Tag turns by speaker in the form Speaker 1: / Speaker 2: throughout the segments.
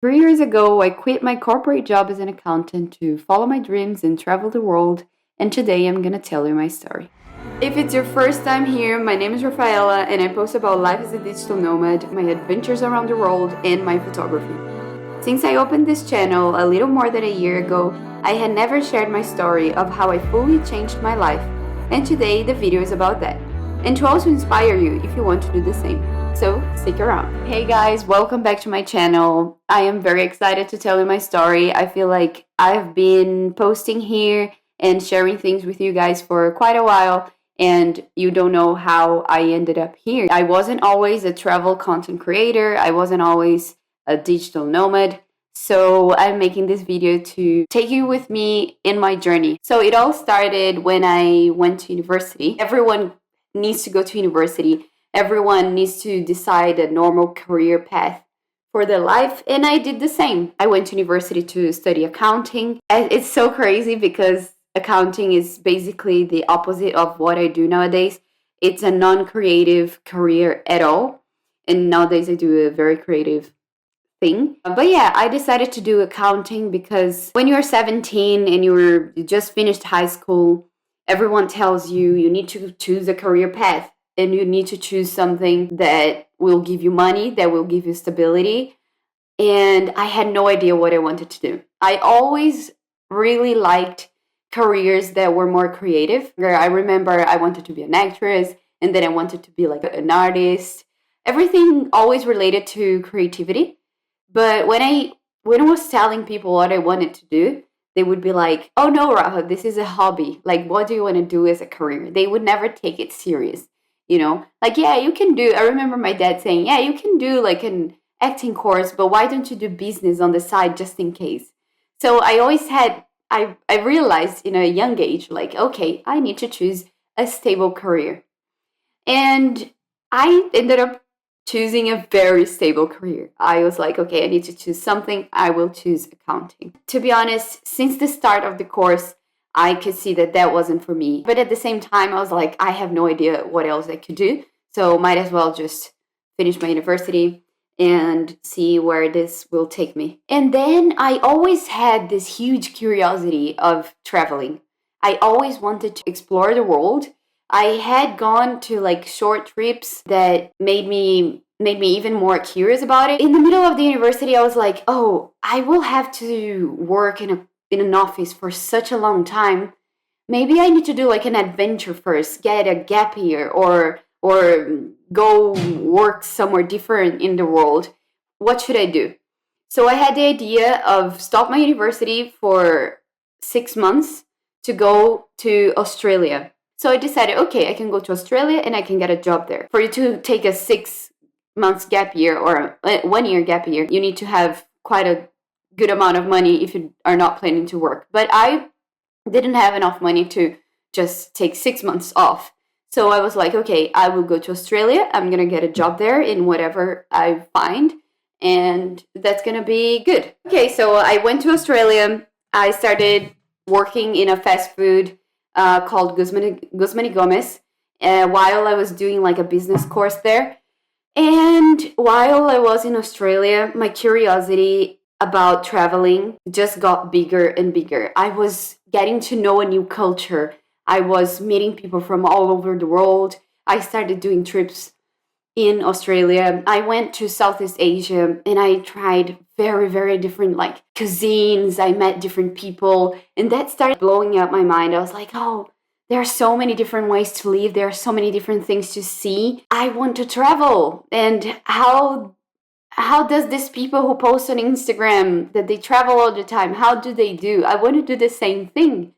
Speaker 1: 3 years ago, I quit my corporate job as an accountant to follow my dreams and travel the world, and today I'm gonna tell you my story. If it's your first time here, my name is Rafaela, and I post about life as a digital nomad, my adventures around the world, and my photography. Since I opened this channel a little more than a year ago, I had never shared my story of how I fully changed my life, and today the video is about that, and to also inspire you if you want to do the same. So stick around. Hey guys, welcome back to my channel. I am very excited to tell you my story. I feel like I've been posting here and sharing things with you guys for quite a while, and you don't know how I ended up here. I wasn't always a travel content creator. I wasn't always a digital nomad. So I'm making this video to take you with me in my journey. So it all started when I went to university. Everyone needs to go to university. Everyone needs to decide a normal career path for their life, and I did the same. I went to university to study accounting. And it's so crazy because accounting is basically the opposite of what I do nowadays. It's a non-creative career at all, and nowadays I do a very creative thing. But yeah, I decided to do accounting because when you're 17 and you just finished high school, everyone tells you you need to choose a career path and you need to choose something that will give you money, that will give you stability. And I had no idea what I wanted to do. I always really liked careers that were more creative. I remember I wanted to be an actress, and then I wanted to be like an artist. Everything always related to creativity. But when I was telling people what I wanted to do, they would be like, "Oh no, Raha, this is a hobby. Like, what do you want to do as a career?" They would never take it serious. Like, yeah, you can do. I remember my dad saying, "Yeah, you can do like an acting course, but why don't you do business on the side just in case?" So I always had, I realized in a young age, like, okay, I need to choose a stable career. And I ended up choosing a very stable career. I was like, okay, I need to choose something. I will choose accounting. To be honest, since the start of the course, I could see that that wasn't for me. But at the same time, I was like, I have no idea what else I could do. So might as well just finish my university and see where this will take me. And then I always had this huge curiosity of traveling. I always wanted to explore the world. I had gone to like short trips that made me even more curious about it. In the middle of the university, I was like, oh, I will have to work in an office for such a long time. Maybe I need to do like an adventure first, get a gap year, or go work somewhere different in the world. What should I do? So I had the idea of stop my university for 6 months to go to Australia. So I decided, okay, I can go to Australia and I can get a job there. For you to take a 6 months gap year or a 1 year gap year, you need to have quite a good amount of money if you are not planning to work. But I didn't have enough money to just take 6 months off. So I was like, okay, I will go to Australia. I'm going to get a job there in whatever I find, and that's going to be good. Okay, so I went to Australia. I started working in a fast food called Guzman y Gomez while I was doing like a business course there. And while I was in Australia, my curiosity about traveling just got bigger and bigger. I was getting to know a new culture. I was meeting people from all over the world. I started doing trips in Australia. I went to Southeast Asia and I tried very, very different like cuisines. I met different people, and that started blowing up my mind. I was like, oh, there are so many different ways to live. There are so many different things to see. I want to travel. And how does these people who post on Instagram that they travel all the time, how do they do? I want to do the same thing.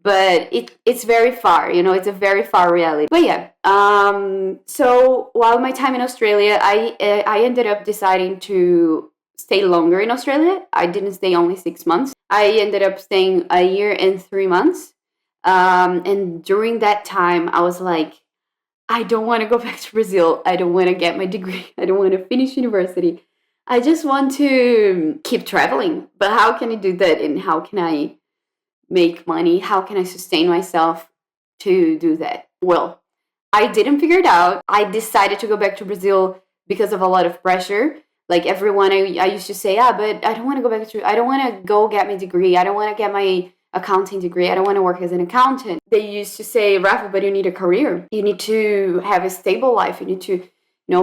Speaker 1: But it's very far, it's a very far reality. But yeah, so while my time in Australia, I ended up deciding to stay longer in Australia. I didn't stay only 6 months. I ended up staying a year and 3 months. And during that time, I was like, I don't want to go back to Brazil. I don't want to get my degree. I don't want to finish university. I just want to keep traveling. But how can I do that? And how can I make money? How can I sustain myself to do that? Well, I didn't figure it out. I decided to go back to Brazil because of a lot of pressure. Like everyone, I used to say, but I don't want to go back to, I don't want to go get my degree. I don't want to get my accounting degree. I don't want to work as an accountant. They used to say, Rafa, but you need a career. You need to have a stable life. You need to,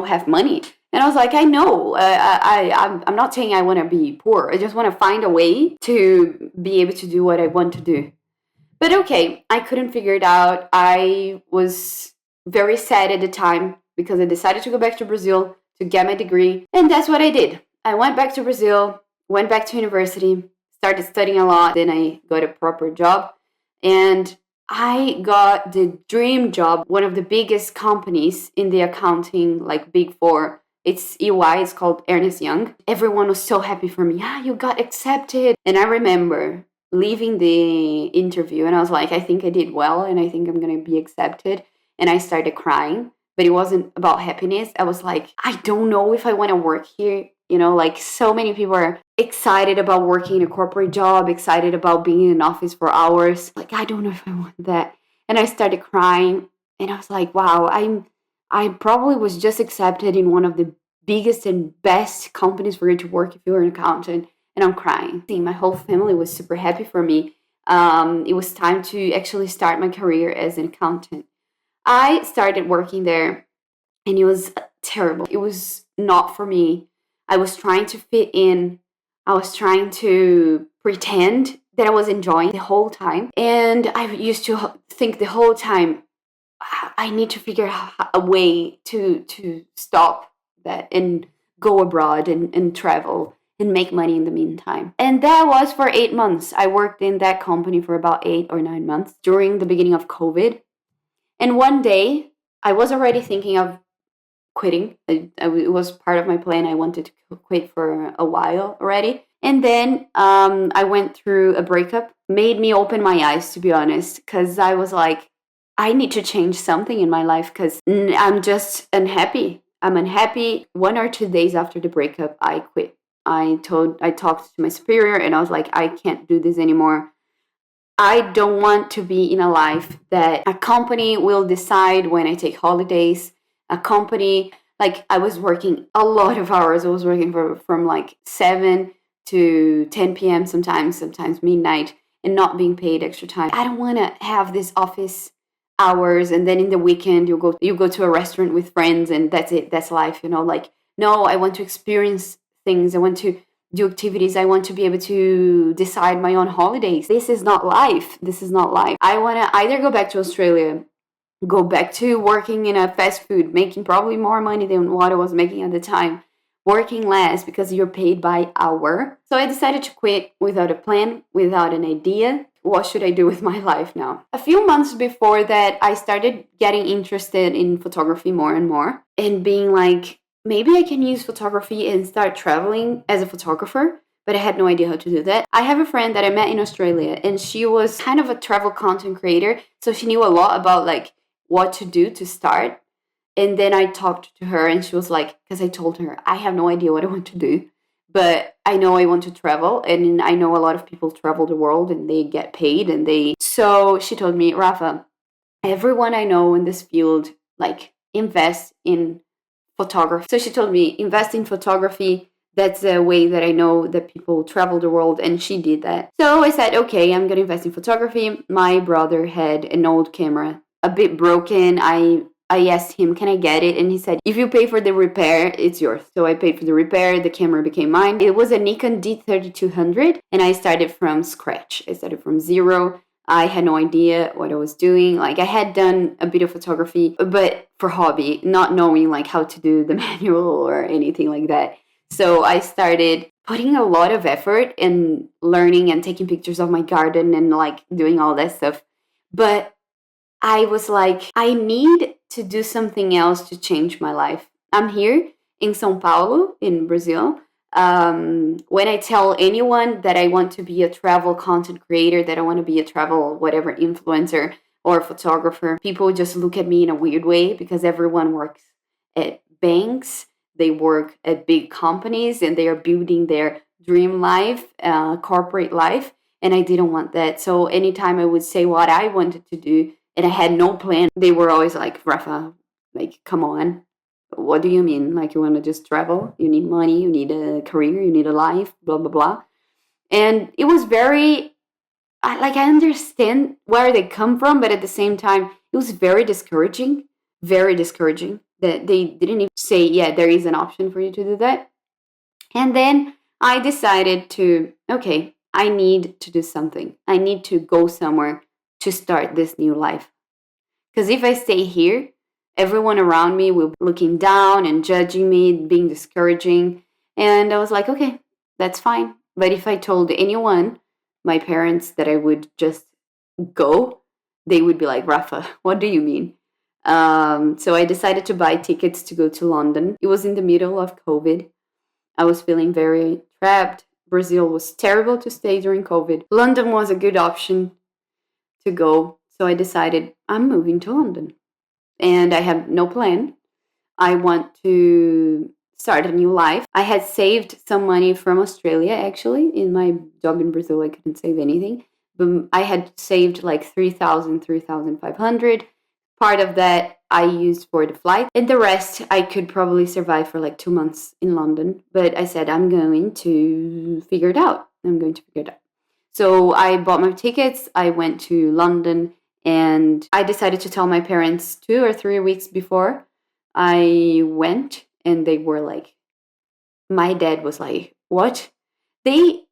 Speaker 1: have money. And I was like, I know. I'm not saying I want to be poor. I just want to find a way to be able to do what I want to do. But okay, I couldn't figure it out. I was very sad at the time because I decided to go back to Brazil to get my degree. And that's what I did. I went back to Brazil, went back to university, started studying a lot. Then I got a proper job. And I got the dream job, one of the biggest companies in the accounting, like Big Four. It's EY, it's called Ernst Young. Everyone was so happy for me. Yeah, you got accepted. And I remember leaving the interview and I was like, I think I did well and I think I'm going to be accepted. And I started crying, but it wasn't about happiness. I was like, I don't know if I want to work here. Like so many people are excited about working in a corporate job, excited about being in an office for hours. Like, I don't know if I want that. And I started crying and I was like, wow, I probably was just accepted in one of the biggest and best companies for you to work if you're an accountant. And I'm crying. My whole family was super happy for me. It was time to actually start my career as an accountant. I started working there and it was terrible. It was not for me. I was trying to fit in. I was trying to pretend that I was enjoying the whole time. And I used to think the whole time, I need to figure out a way to stop that and go abroad and travel and make money in the meantime. And that was for 8 months. I worked in that company for about 8 or 9 months during the beginning of COVID. And one day, I was already thinking of quitting. It was part of my plan. I wanted to quit for a while already. And then I went through a breakup. Made me open my eyes, to be honest, because I was like, I need to change something in my life because I'm just unhappy. I'm unhappy. 1 or 2 days after the breakup, I quit. I talked to my superior and I was like, I can't do this anymore. I don't want to be in a life that a company will decide when I take holidays. A company, like I was working a lot of hours. I was working from like 7 to 10 p.m. sometimes midnight and not being paid extra time. I don't want to have this office hours and then in the weekend you go to a restaurant with friends and that's it. That's life, like, no, I want to experience things. I want to do activities. I want to be able to decide my own holidays. This is not life. I want to either go back to Australia, go back to working in a fast food, making probably more money than what I was making at the time, working less because you're paid by hour. So I decided to quit without a plan, without an idea. What should I do with my life now? A few months before that, I started getting interested in photography more and more and being like, maybe I can use photography and start traveling as a photographer, but I had no idea how to do that. I have a friend that I met in Australia and she was kind of a travel content creator. So she knew a lot about like what to do to start. And then I talked to her and she was like, because I told her, I have no idea what I want to do, but I know I want to travel. And I know a lot of people travel the world and they get paid so she told me, Rafa, everyone I know in this field, like invest in photography. So she told me, invest in photography. That's a way that I know that people travel the world, and she did that. So I said, okay, I'm gonna invest in photography. My brother had an old camera, a bit broken. I asked him, can I get it? And he said, if you pay for the repair, it's yours. So I paid for the repair, the camera became mine. It was a Nikon D3200, and I started from scratch. I started from zero. I had no idea what I was doing. Like I had done a bit of photography, but for hobby, not knowing like how to do the manual or anything like that. So I started putting a lot of effort in learning and taking pictures of my garden and like doing all that stuff. But I was like, I need to do something else to change my life. I'm here in São Paulo, in Brazil. When I tell anyone that I want to be a travel content creator, that I want to be a travel whatever influencer or photographer, people just look at me in a weird way because everyone works at banks, they work at big companies, and they are building their dream life, corporate life, and I didn't want that. So anytime I would say what I wanted to do and I had no plan, they were always like, Rafa, like, come on. What do you mean? Like, you want to just travel? You need money, you need a career, you need a life, blah, blah, blah. And it was very, I understand where they come from, but at the same time, it was very discouraging that they didn't even say, yeah, there is an option for you to do that. And then I decided to, okay, I need to do something. I need to go somewhere to start this new life. Because if I stay here, everyone around me will be looking down and judging me, being discouraging. And I was like, okay, that's fine. But if I told anyone, my parents, that I would just go, they would be like, Rafa, what do you mean? So I decided to buy tickets to go to London. It was in the middle of COVID. I was feeling very trapped. Brazil was terrible to stay during COVID. London was a good option to go. So I decided I'm moving to London. And I had no plan. I want to start a new life. I had saved some money from Australia, actually. In my job in Brazil, I couldn't save anything. But I had saved like 3,000, 3,500. Part of that I used for the flight, and the rest I could probably survive for like 2 months in London. But I said, I'm going to figure it out. I'm going to figure it out. So I bought my tickets. I went to London, and I decided to tell my parents 2 or 3 weeks before I went, and they were like, my dad was like, what? They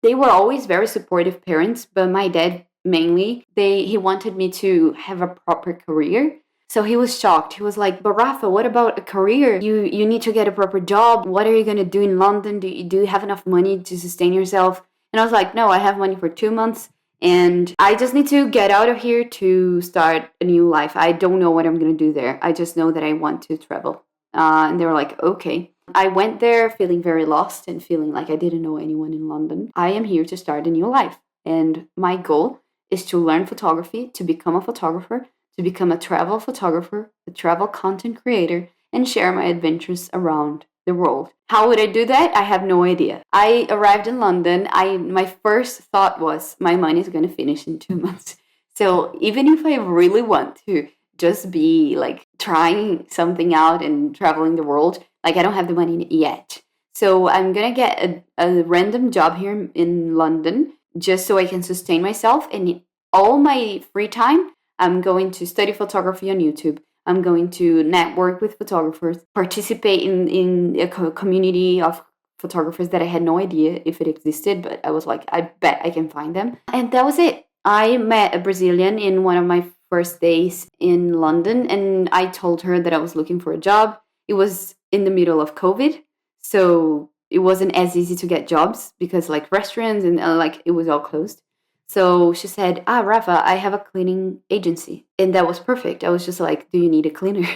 Speaker 1: they were always very supportive parents, but my dad mainly, he wanted me to have a proper career. So he was shocked. He was like, but Rafa, what about a career? You need to get a proper job. What are you going to do in London? Do you have enough money to sustain yourself? And I was like, no, I have money for 2 months. And I just need to get out of here to start a new life. I don't know what I'm going to do there. I just know that I want to travel. And they were like, okay. I went there feeling very lost and feeling like I didn't know anyone in London. I am here to start a new life. And my goal is to learn photography, to become a photographer, to become a travel photographer, a travel content creator, and share my adventures around the world. How would I do that? I have no idea. I arrived in London. My first thought was my money is going to finish in 2 months. So even if I really want to just be like trying something out and traveling the world, like I don't have the money yet. So I'm gonna get a random job here in London just so I can sustain myself. And in all my free time, I'm going to study photography on YouTube. I'm going to network with photographers, participate in a community of photographers that I had no idea if it existed, but I was like, I bet I can find them. And that was it. I met a Brazilian in one of my first days in London, and I told her that I was looking for a job. It was in the middle of COVID, so it wasn't as easy to get jobs because like restaurants and like it was all closed. So she said, Rafa, I have a cleaning agency. And that was perfect. I was just like, do you need a cleaner?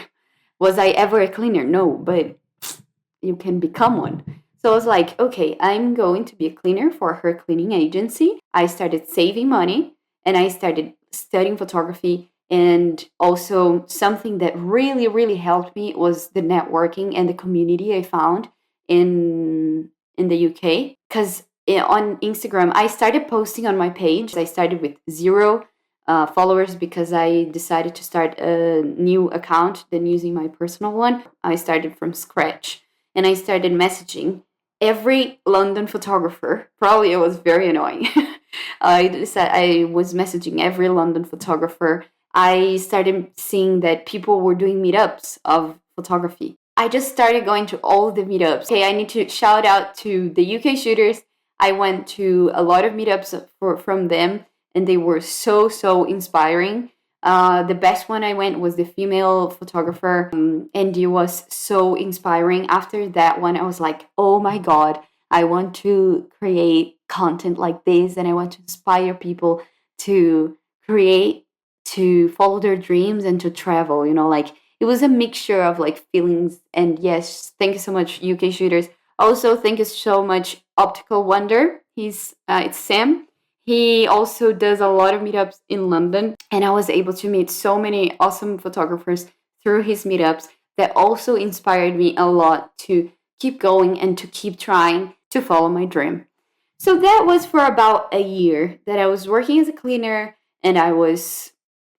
Speaker 1: Was I ever a cleaner? No, but you can become one. So I was like, okay, I'm going to be a cleaner for her cleaning agency. I started saving money and I started studying photography. And also something that really, really helped me was the networking and the community I found in the UK. Because on Instagram, I started posting on my page. I started with zero followers because I decided to start a new account than using my personal one. I started from scratch and I started messaging every London photographer. Probably it was very annoying. I was messaging every London photographer. I started seeing that people were doing meetups of photography. I just started going to all the meetups. Okay, I need to shout out to the UK shooters. I went to a lot of meetups from them, and they were so, so inspiring. The best one I went was the female photographer, and it was so inspiring. After that one, I was like, oh my God, I want to create content like this, and I want to inspire people to create, to follow their dreams, and to travel. Like it was a mixture of like feelings. And yes, thank you so much, UK shooters. Also, thank you so much, Optical Wonder. It's Sam. He also does a lot of meetups in London, and I was able to meet so many awesome photographers through his meetups that also inspired me a lot to keep going and to keep trying to follow my dream. So that was for about a year that I was working as a cleaner, and I was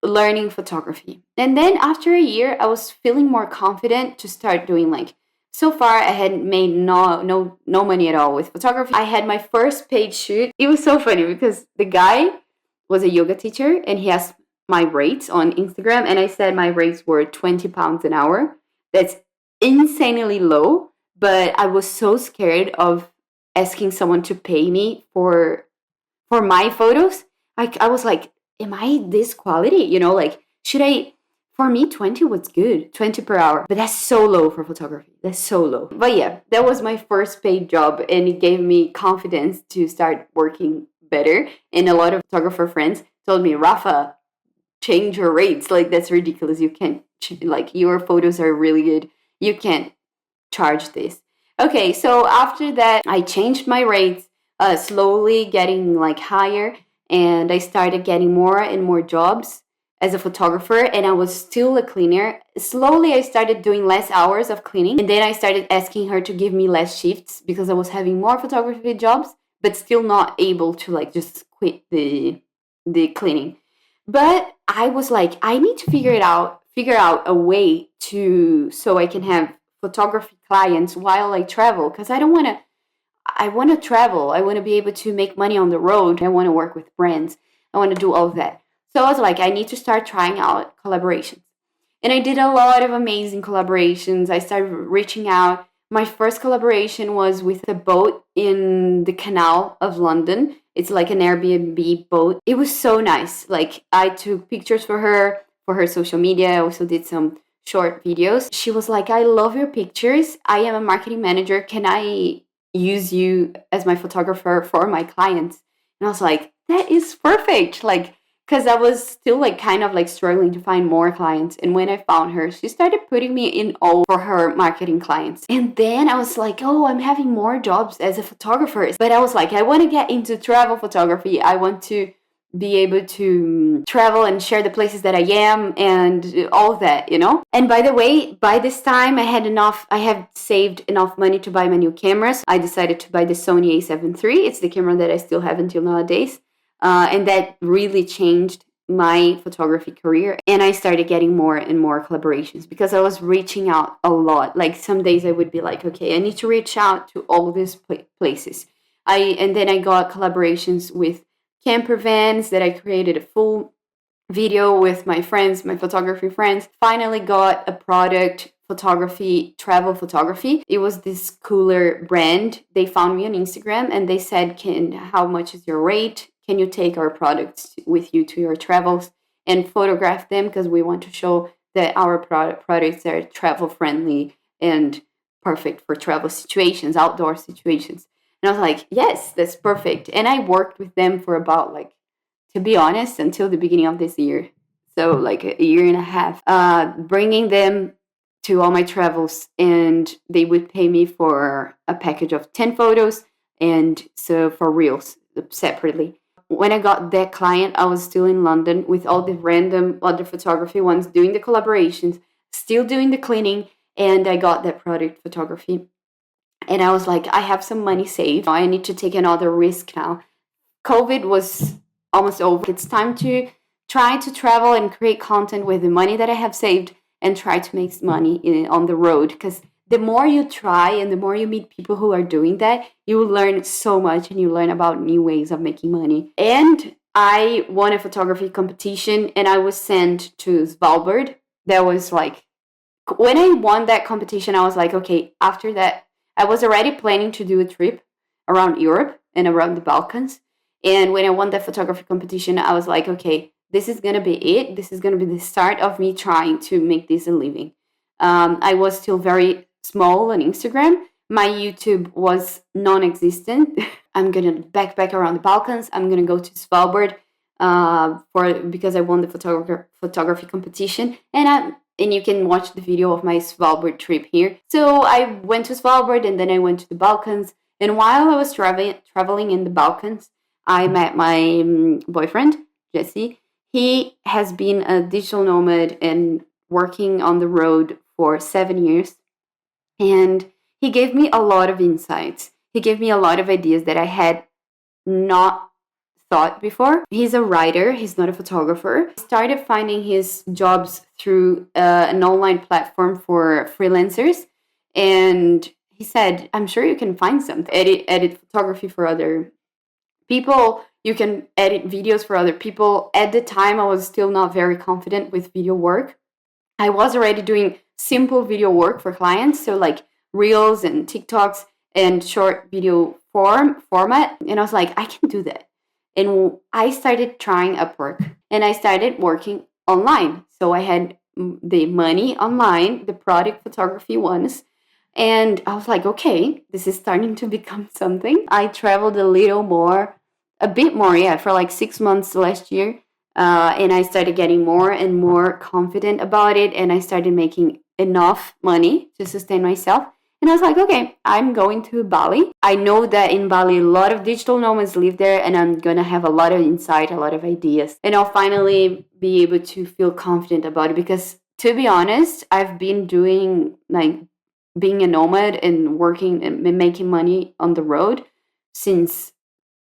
Speaker 1: learning photography. And then after a year, I was feeling more confident to start doing like, so far I had made no money at all with photography. I had my first paid shoot. It was so funny because the guy was a yoga teacher and he asked my rates on Instagram, and I said my rates were 20 pounds an hour. That's insanely low, but I was so scared of asking someone to pay me for my photos. I was like, am I this quality? Like, should I? For me, 20 was good, 20 per hour. But that's so low for photography. That's so low. But yeah, that was my first paid job, and it gave me confidence to start working better. And a lot of photographer friends told me, Rafa, change your rates. Like, that's ridiculous. You can't, like, your photos are really good. You can't charge this. Okay, so after that, I changed my rates, slowly getting like higher, and I started getting more and more jobs as a photographer, and I was still a cleaner. Slowly, I started doing less hours of cleaning, and then I started asking her to give me less shifts because I was having more photography jobs, but still not able to like just quit the cleaning. But I was like, I need to figure out a way to so I can have photography clients while I travel, because I want to travel. I want to be able to make money on the road. I want to work with brands. I want to do all of that. So I was like, I need to start trying out collaborations. And I did a lot of amazing collaborations. I started reaching out. My first collaboration was with a boat in the canal of London. It's like an Airbnb boat. It was so nice. Like, I took pictures for her social media. I also did some short videos. She was like, I love your pictures. I am a marketing manager. Can I use you as my photographer for my clients? And I was like, that is perfect. Like, because I was still like kind of like struggling to find more clients. And when I found her, she started putting me in all for her marketing clients. And then I was like, oh, I'm having more jobs as a photographer. But I was like, I want to get into travel photography. I want to be able to travel and share the places that I am and all of that, And by the way, by this time I had saved enough money to buy my new cameras. I decided to buy the Sony A7 III. It's the camera that I still have until nowadays. And that really changed my photography career. And I started getting more and more collaborations because I was reaching out a lot. Like, some days I would be like, okay, I need to reach out to all these places. And then I got collaborations with camper vans that I created a full video with my friends, my photography friends. Finally got a product photography, travel photography. It was this cooler brand. They found me on Instagram and they said, how much is your rate? Can you take our products with you to your travels and photograph them? Because we want to show that our products are travel friendly and perfect for travel situations, outdoor situations. And I was like, yes, that's perfect. And I worked with them for about, like, to be honest, until the beginning of this year. So like a year and a half, bringing them to all my travels, and they would pay me for a package of 10 photos and so for reels separately. When I got that client, I was still in London with all the random other photography ones doing the collaborations, still doing the cleaning, and I got that product photography. And I was like, I have some money saved. I need to take another risk now. COVID was almost over. It's time to try to travel and create content with the money that I have saved and try to make money on the road. Because the more you try and the more you meet people who are doing that, you will learn so much and you learn about new ways of making money. And I won a photography competition and I was sent to Svalbard. That was like, when I won that competition, I was like, okay, after that, I was already planning to do a trip around Europe and around the Balkans. And when I won that photography competition, I was like, okay, this is going to be it. This is going to be the start of me trying to make this a living. I was still very small on Instagram. My YouTube was non-existent. I'm going to backpack around the Balkans. I'm going to go to Svalbard because I won the photography competition. And you can watch the video of my Svalbard trip here. So I went to Svalbard and then I went to the Balkans. And while I was traveling in the Balkans, I met my boyfriend, Jesse. He has been a digital nomad and working on the road for 7 years. And he gave me a lot of insights. He gave me a lot of ideas that I had not thought before. He's a writer, he's not a photographer. He started finding his jobs through an online platform for freelancers. And he said, I'm sure you can find something. Edit photography for other people. You can edit videos for other people. At the time, I was still not very confident with video work. I was already doing simple video work for clients, so like reels and TikToks and short video format. And I was like, I can do that. And I started trying Upwork, and I started working online. So I had the money online, the product photography ones. And I was like, okay, this is starting to become something. I traveled a bit more, yeah, for like 6 months last year. And I started getting more and more confident about it. And I started making enough money to sustain myself. And I was like, okay, I'm going to Bali. I know that in Bali, a lot of digital nomads live there, and I'm going to have a lot of insight, a lot of ideas. And I'll finally be able to feel confident about it because, to be honest, I've been doing like being a nomad and working and making money on the road since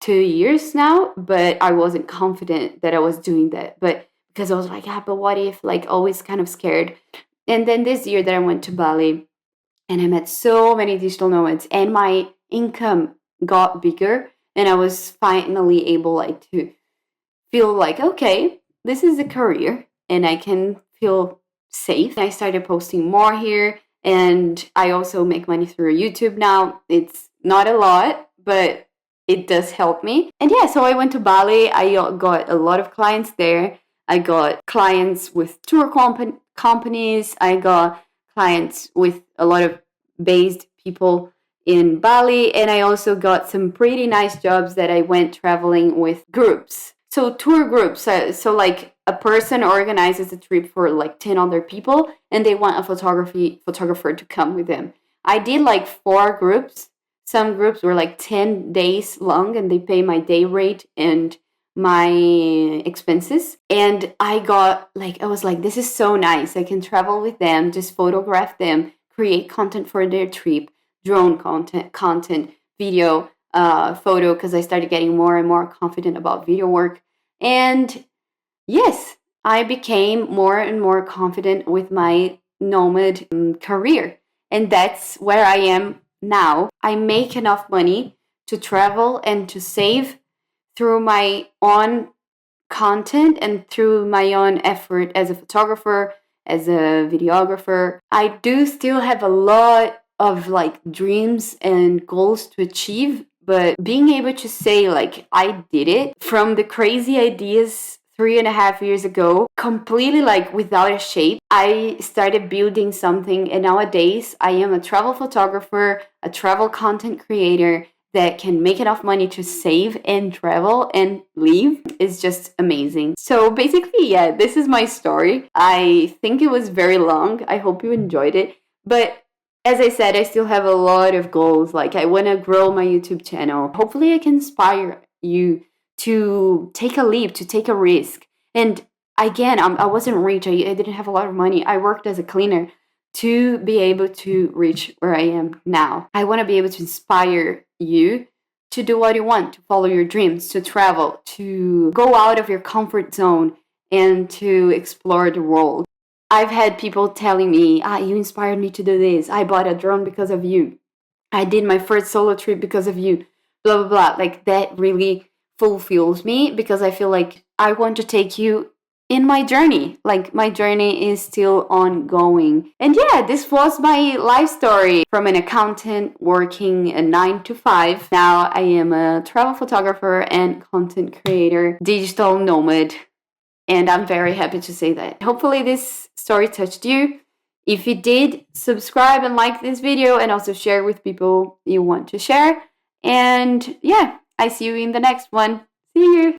Speaker 1: 2 years now, but I wasn't confident that I was doing that. But because I was like, but what if, like, always kind of scared. And then this year that I went to Bali and I met so many digital nomads and my income got bigger, and I was finally able like to feel like, okay, this is a career and I can feel safe. I started posting more here, and I also make money through YouTube now. It's not a lot, but it does help me. And yeah, so I went to Bali. I got a lot of clients there. I got clients with tour companies. I got clients with a lot of based people in Bali. And I also got some pretty nice jobs that I went traveling with groups. So tour groups. So like a person organizes a trip for like 10 other people, and they want a photographer to come with them. I did like 4 groups. Some groups were like 10 days long, and they pay my day rate and my expenses. And I was like, this is so nice. I can travel with them, just photograph them, create content for their trip, drone content, video, photo, because I started getting more and more confident about video work. And yes, I became more and more confident with my nomad career. And that's where I am now. I make enough money to travel and to save through my own content and through my own effort as a photographer, as a videographer. I do still have a lot of like dreams and goals to achieve, but being able to say like I did it from the crazy ideas 3.5 years ago, completely like without a shape, I started building something. And nowadays I am a travel photographer, a travel content creator that can make enough money to save and travel and live. Is just amazing. So basically, yeah, this is my story. I think it was very long. I hope you enjoyed it. But as I said, I still have a lot of goals. Like I want to grow my YouTube channel. Hopefully I can inspire you to take a leap, to take a risk. And again, I wasn't rich. I didn't have a lot of money. I worked as a cleaner to be able to reach where I am now. I want to be able to inspire you to do what you want, to follow your dreams, to travel, to go out of your comfort zone and to explore the world. I've had people telling me, you inspired me to do this. I bought a drone because of you. I did my first solo trip because of you. Blah, blah, blah. Like that really fulfills me because I feel like I want to take you in my journey. Like my journey is still ongoing. And yeah, this was my life story from an accountant working a 9 to 5. Now I am a travel photographer and content creator, digital nomad. And I'm very happy to say that. Hopefully this story touched you. If it did, subscribe and like this video, and also share with people you want to share. And yeah, I see you in the next one. See you.